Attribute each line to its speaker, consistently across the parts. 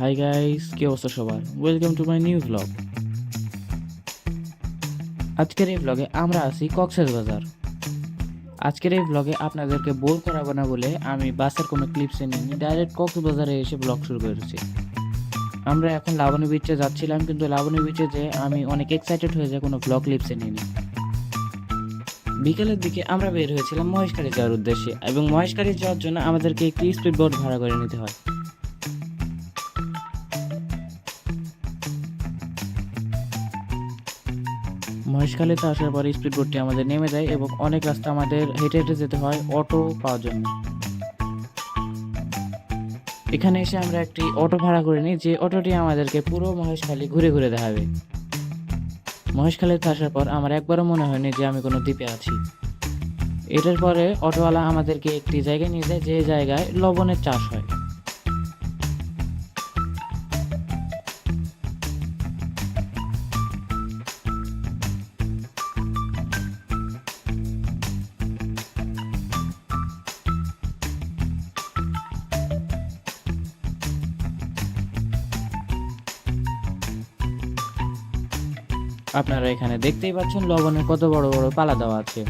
Speaker 1: Hi guys, কি অবস্থা সবার? Welcome to my new blog. আজকের এই ব্লগে আমরা আছি কক্সবাজার। আজকের এই ব্লগে আপনাদেরকে বোর করাবো না বলে আমি বাসের কোনো ক্লিপস নিয়ে ডাইরেক্ট কক্সবাজারে এসে ব্লগ শুরু করেছি। আমরা এখন লাবণী বিচে যাচ্ছিলাম, কিন্তু লাবণী বিচে যে আমি অনেক এক্সাইটেড হয়ে যাই কোনো ব্লগ ক্লিপস নিয়ে। বিকেলের দিকে আমরা বের হয়েছিলাম মহেশখালী যাওয়ার উদ্দেশ্যে, এবং মহেশখালী যাওয়ার জন্য আমাদেরকে একটি স্পিড বোট ভাড়া করে নিতে হয়। মহেশখালীতে আসার পরে স্পিড বোটটি আমাদের নেমে যায় এবং অনেক রাস্তা আমাদের হেঁটে হেঁটে যেতে হয় অটো পাওয়ার জন্য। এখানে এসে আমরা একটি অটো ভাড়া করে নিই, যে অটোটি আমাদেরকে পুরো মহেশখালী ঘুরে ঘুরে দেখাবে। মহেশখালীতে আসার পর আমার একবারও মনে হয়নি যে আমি কোনো দ্বীপে আছি। এটার পরে অটোওয়ালা আমাদেরকে একটি জায়গায় নিয়ে যায়, যে জায়গায় লবণের চাষ হয়। আপনারা এখানে দেখতেই পাচ্ছেন লবণের কত বড় বড় পালা দেওয়া আছে।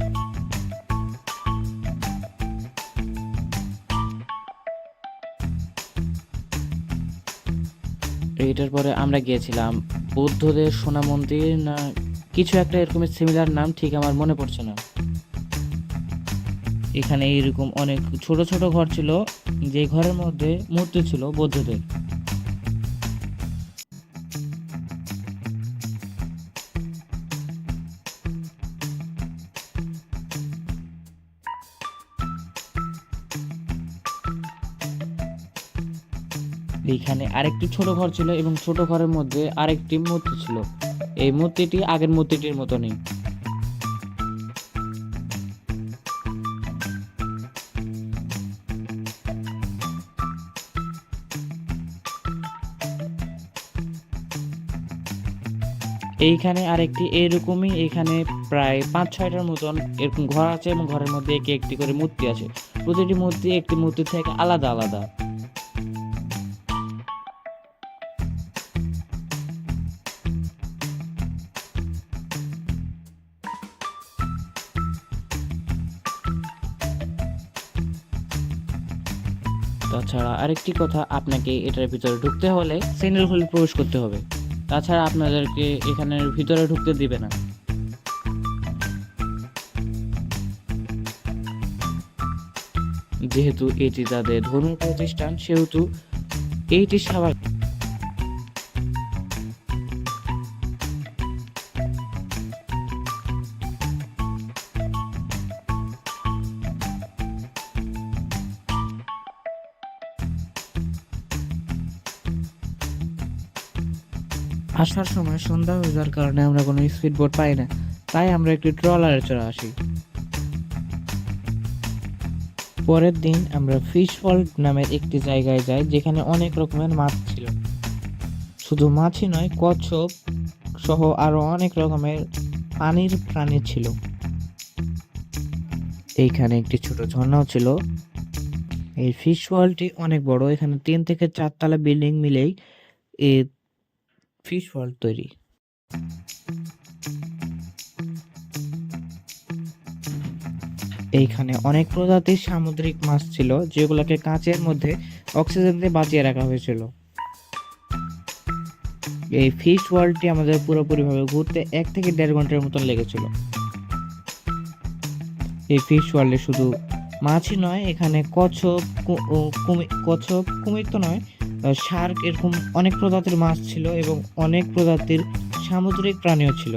Speaker 1: এইটার পরে আমরা গিয়েছিলাম বৌদ্ধদের সোনা মন্দির না কিছু একটা এরকমের সিমিলার নাম, ঠিক আমার মনে পড়ছে না। এখানে এরকম অনেক ছোট ছোট ঘর ছিল, যে ঘরের মধ্যে মূর্তি ছিল বৌদ্ধদের। এইখানে আরেকটি ছোট ঘর ছিল এবং ছোট ঘরের মধ্যে আরেকটি মূর্তি ছিল। এই মূর্তিটি আগের মূর্তিটির মতনই। এইখানে আরেকটি এরকমই, এখানে প্রায় 5-6টার মতন এরকম ঘর আছে এবং ঘরের মধ্যে একটি একটি করে মূর্তি আছে। প্রতিটি মূর্তি একটি মূর্তি থেকে আলাদা আলাদা। তাছাড়া আরেকটি কথা, আপনাকে এটার ভিতরে ঢুকতে হলে স্যান্ডেল খুলে প্রবেশ করতে হবে, তাছাড়া আপনাদেরকে এখানের ভিতরে ঢুকতে দিবে না। যেহেতু এটি তাদের ধর্মীয় প্রতিষ্ঠান, সেহেতু এইটি স্বাভাবিক। আসার সময় সন্ধ্যা হয়ে যাওয়ার কারণে আমরা কোনো স্পিড বোট পাই না, তাই আমরা একটি ট্রলারে চড়ে আসি। পরের দিন আমরা ফিশ ফল্ট নামের একটি জায়গায় যাই, যেখানে অনেক রকমের মাছ ছিল। শুধু মাছই নয়, কচ্ছপ সহ আরো অনেক রকমের পানির প্রাণী ছিল। এইখানে একটি ছোট ঝর্ণাও ছিল। এই ফিশ ওয়ার্ল্ডটি অনেক বড়, এখানে 3 থেকে 4 তলা বিল্ডিং মিলেই এই ফিশ ওয়ার্ল্ড তৈরি। এইখানে অনেক প্রজাতির সামুদ্রিক মাছ ছিল, যেগুলোকে কাঁচের মধ্যে অক্সিজেন দিয়ে বাঁচিয়ে রাখা হয়েছিল। এই ফিশ ওয়ার্ল্ডটি আমাদের পুরোপুরিভাবে ঘুরতে 1 থেকে 1.5 ঘন্টার মতন লেগেছিল। এই ফিশ ওয়ার্ল্ডে শুধু মাছই নয়, এখানে কচ্ছপ, কুমির তো নয়, শার্ক, এরকম অনেক প্রজাতির মাছ ছিল এবং অনেক প্রজাতির সামুদ্রিক প্রাণীও ছিল।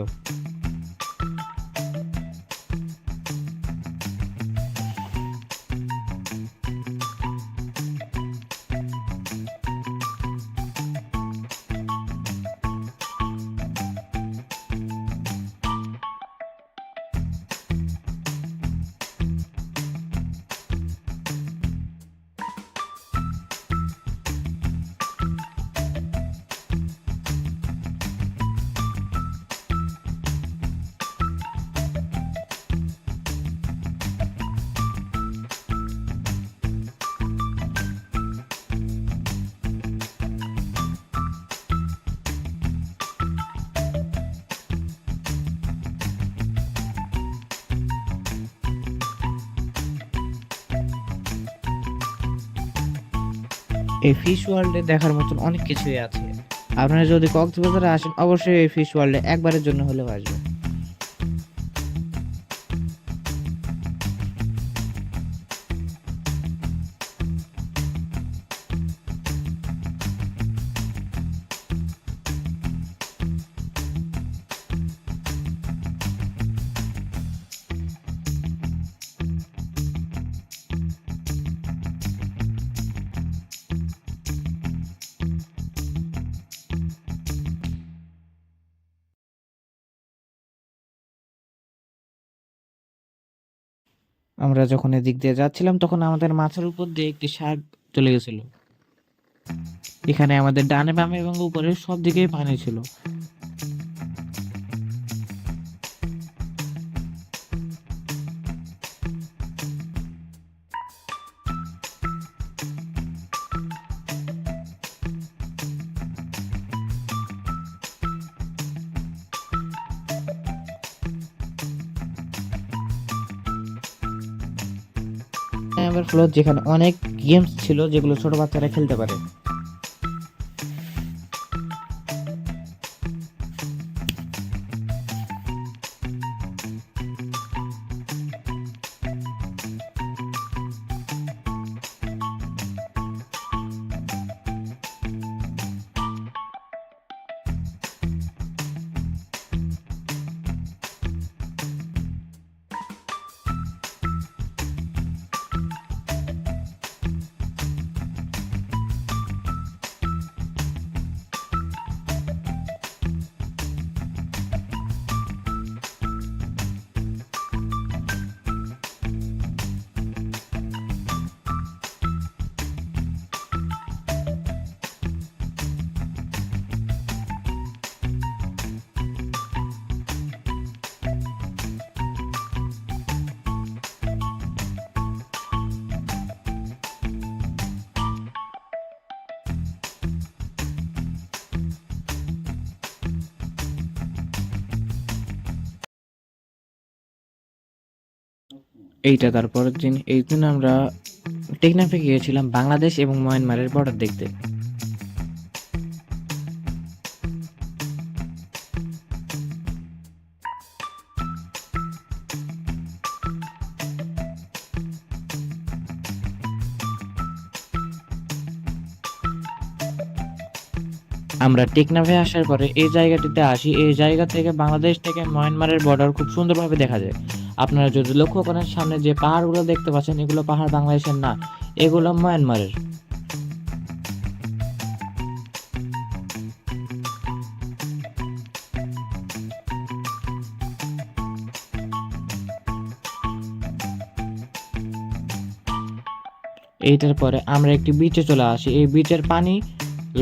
Speaker 1: এই ফিশ ওয়ার্ল্ডে দেখার মতন অনেক কিছুই আছে। আপনারা যদি কক্সবাজারে আসেন অবশ্যই এই ফিশ ওয়ার্ল্ডে একবারের জন্য হলেও আসবেন। আমরা যখন এদিক দিয়ে যাচ্ছিলাম তখন আমাদের মাথার উপর দিয়ে একটি শার্ক চলে গেছিল। এখানে আমাদের ডানে বামে এবং উপরে সব দিকেই পানি ছিল। ফ্লোর যেখানে অনেক গেমস ছিল যেগুলো ছোট বাচ্চারা খেলতে পারে। এইটা তারপরের দিন, এই দিন আমরা টেকনাফে গিয়েছিলাম বাংলাদেশ এবং মায়ানমারের বর্ডার দেখতে। আমরা টেকনাফে আসার পরে এই জায়গাটিতে আসি। এই জায়গা থেকে বাংলাদেশ থেকে মায়ানমারের বর্ডার খুব সুন্দরভাবে দেখা যায়। আপনারা যদি লক্ষ্য করেন সামনে যে পাহাড়গুলো দেখতে পাচ্ছেন এগুলো পাহাড় বাংলাদেশের না, এগুলো মায়ানমারের। এইটার পরে আমরা একটি বিচে চলে আসি। এই বিচের পানি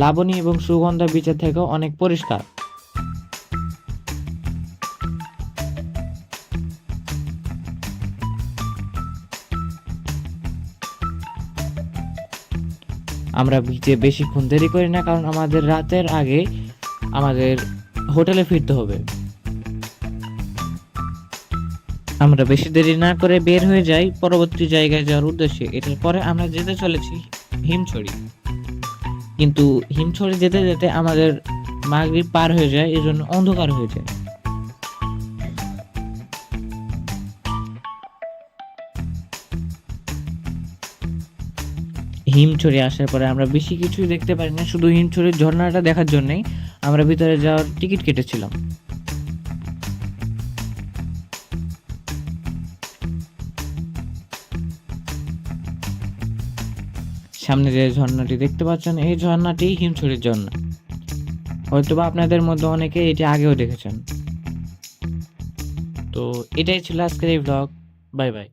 Speaker 1: লাবণী এবং সুগন্ধা বিচের থেকেও অনেক পরিষ্কার। আমরা বিচে বেশিক্ষণ দেরি করি না, কারণ আমাদের রাতের আগে আমাদের হোটেলে ফিরতে হবে। আমরা বেশি দেরি না করে বের হয়ে যাই পরবর্তী জায়গায় যাওয়ার উদ্দেশ্যে। এটার পরে আমরা যেতে চলেছি হিমছড়ি। কিন্তু হিমছড়ি যেতে যেতে আমাদের মাগরিব পার হয়ে যায়, এজন্য অন্ধকার হয়ে যায়। হিমছড়ি আসার পরে আমরা বেশি কিছুই দেখতে পারি না, শুধু হিমছড়ির ঝর্ণাটা দেখার জন্যই আমরা ভিতরে যাওয়ার টিকিট কেটেছিলাম। সামনে যে ঝর্ণাটি দেখতে পাচ্ছেন এই ঝর্ণাটি হিমছড়ির ঝর্ণা। হয়তোবা আপনাদের মধ্যে অনেকে এটি আগেও দেখেছেন। তো এটাই ছিল আজকের এই ব্লগ। Bye bye.